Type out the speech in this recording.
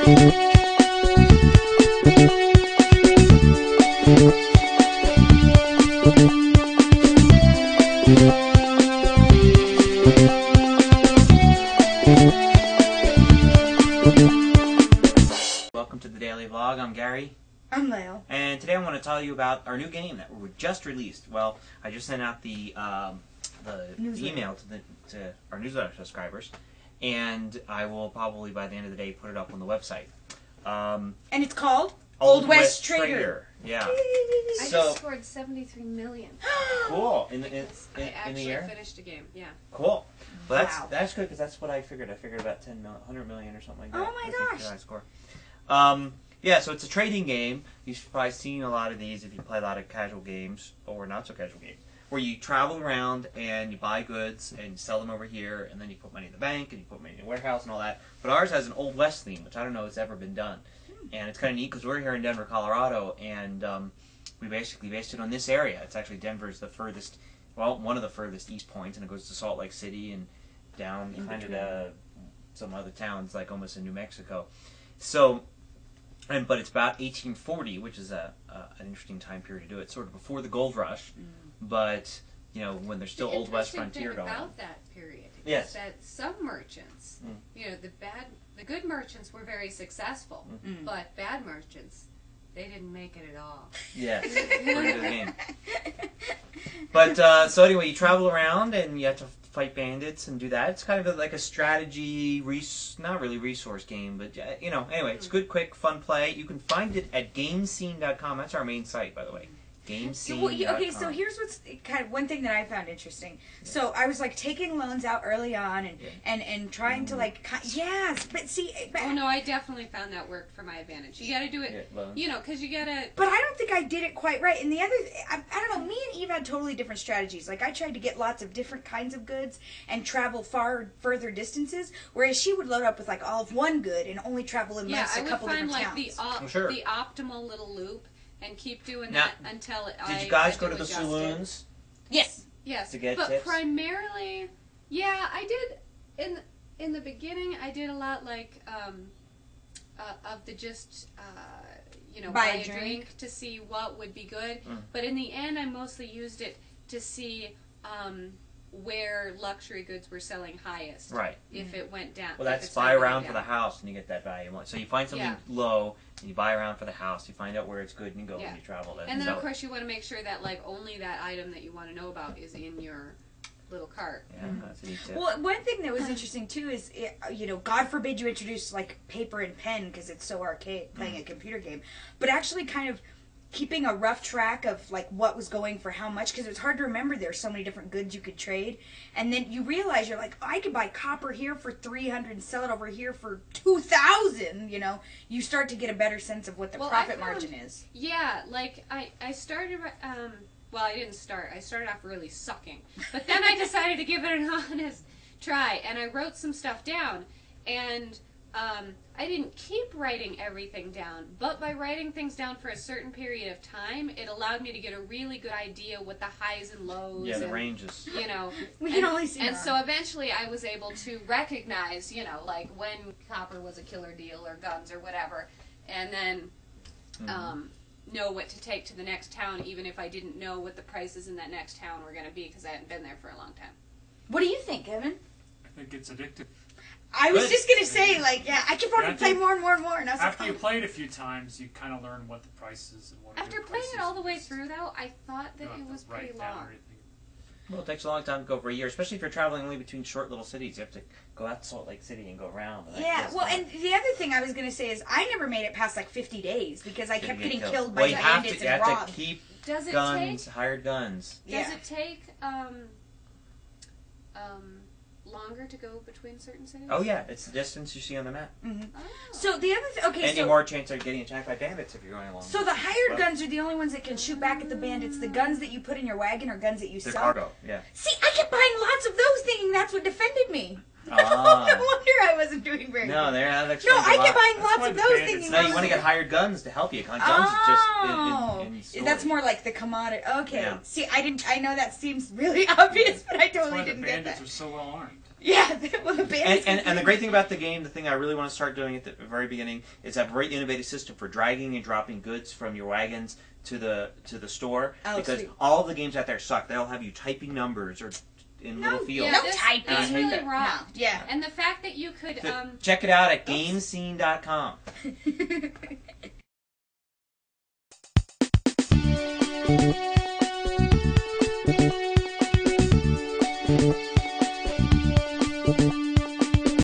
Welcome to the Daily Vlog. I'm Gary. I'm Layle. And today I want to tell you about our new game that we just released. Well, I just sent out the email to our newsletter subscribers, and I will probably by the end of the day put it up on the website. And it's called Old West Trader. Yeah. I So just scored 73 million. cool. In the I actually year. finished a game. Yeah. Cool. Well, Wow. that's good because that's what I figured. I figured about 100 million or something like that. Oh my gosh. I score. Yeah, so it's a trading game. You've probably seen a lot of these if you play a lot of casual games or not so casual games, where you travel around and you buy goods and you sell them over here, and then you put money in the bank and you put money in the warehouse and all that. But ours has an Old West theme, which I don't know if it's ever been done. And it's kind of neat because we're here in Denver, Colorado, and we basically based it on this area. It's actually Denver's the furthest, well, one of the furthest east points, and it goes to Salt Lake City and down kind of to some other towns, like almost in New Mexico. So, but it's about 1840, which is an interesting time period to do it. Sort of before the gold rush, but you know when there's still Old West frontier going on. About that period, yes, that some merchants, you know, the good merchants were very successful, but bad merchants, they didn't make it at all. Yes, pretty good game. But so anyway, you travel around and you have to fight bandits and do that. It's kind of like a strategy, not really resource game, but you know. Anyway, it's good, quick, fun play. You can find it at gamescene.com. That's our main site, by the way. Gamescene.com. Okay, so here's what's kind of one thing that I found interesting. So I was like taking loans out early on and trying to like but see. Oh no, I definitely found that worked for my advantage. You got to do it, you know, because you got to. But I don't think I did it quite right. And the other, I don't know. Me and Eve had totally different strategies. Like I tried to get lots of different kinds of goods and travel further distances, whereas she would load up with like all of one good and only travel in a couple different towns. The optimal little loop. And keep doing that until Did you guys go to the saloons? Yes. Yes. To get but tips? Primarily, yeah, I did. In the beginning, I did a lot like of the just you know, buy a drink to see what would be good. But in the end, I mostly used it to see where luxury goods were selling highest. Right. If it went down. Well, that's buy around for the house and you get that value. So you find something low and you buy around for the house. You find out where it's good and you go and you travel. And then of course you want to make sure that like only that item that you want to know about is in your little cart. Yeah, that's a neat tip. Well, one thing that was interesting too is, you know, God forbid you introduce like paper and pen because it's so archaic playing a computer game, but actually kind of keeping a rough track of like what was going for how much, because it's hard to remember there's so many different goods you could trade, and then you realize you're like, oh, I could buy copper here for 300 and sell it over here for 2,000. You know, you start to get a better sense of what the profit margin is. Yeah, like I started. Well, I didn't start. I started off really sucking, but then I decided to give it an honest try, and I wrote some stuff down, and I didn't keep writing everything down, but by writing things down for a certain period of time, it allowed me to get a really good idea what the highs and lows. Yeah, the ranges. You know, we can only see. And so eventually, I was able to recognize, you know, like when copper was a killer deal or guns or whatever, and then know what to take to the next town, even if I didn't know what the prices in that next town were going to be because I hadn't been there for a long time. What do you think, Evan? I think it's addictive. I was just going to say, like, I kept wanting to play more and more and more. And I was after you play it a few times, you kind of learn what the price is. And what after playing it all the way through, though, I thought that it was pretty long. Well, it takes a long time to go for a year, especially if you're traveling only between short little cities. You have to go out to Salt Lake City and go around. Yeah, well, and the other thing I was going to say is I never made it past like 50 days because I kept getting killed by bandits and robbed. You have to keep hired guns. Does it take longer to go between certain cities? Oh yeah, it's the distance you see on the map. Oh. So the other and you're more chance of getting attacked by bandits if you're going along. So the hired guns are the only ones that can shoot back at the bandits. The guns that you put in your wagon are guns that you sell. They're cargo, yeah. See, I kept buying lots of those, thinking that's what defended me. No wonder I wasn't doing very good. No, I kept buying lots of those, thinking. No, you want to get hired guns to help you. Guns is just in that's more like the commodity. Okay. Yeah. See, I know that seems really obvious, but I totally didn't get that. Bandits are so well armed. Yeah, well, the band and the great thing about the game, the thing I really want to start doing at the very beginning, is have a very innovative system for dragging and dropping goods from your wagons to the store. Oh, because sweet. all of the games out there suck. They'll have you typing numbers or in little fields. Yeah, No typing. It's really that. raw. No, yeah. And the fact that you could So check it out at gamescene.com.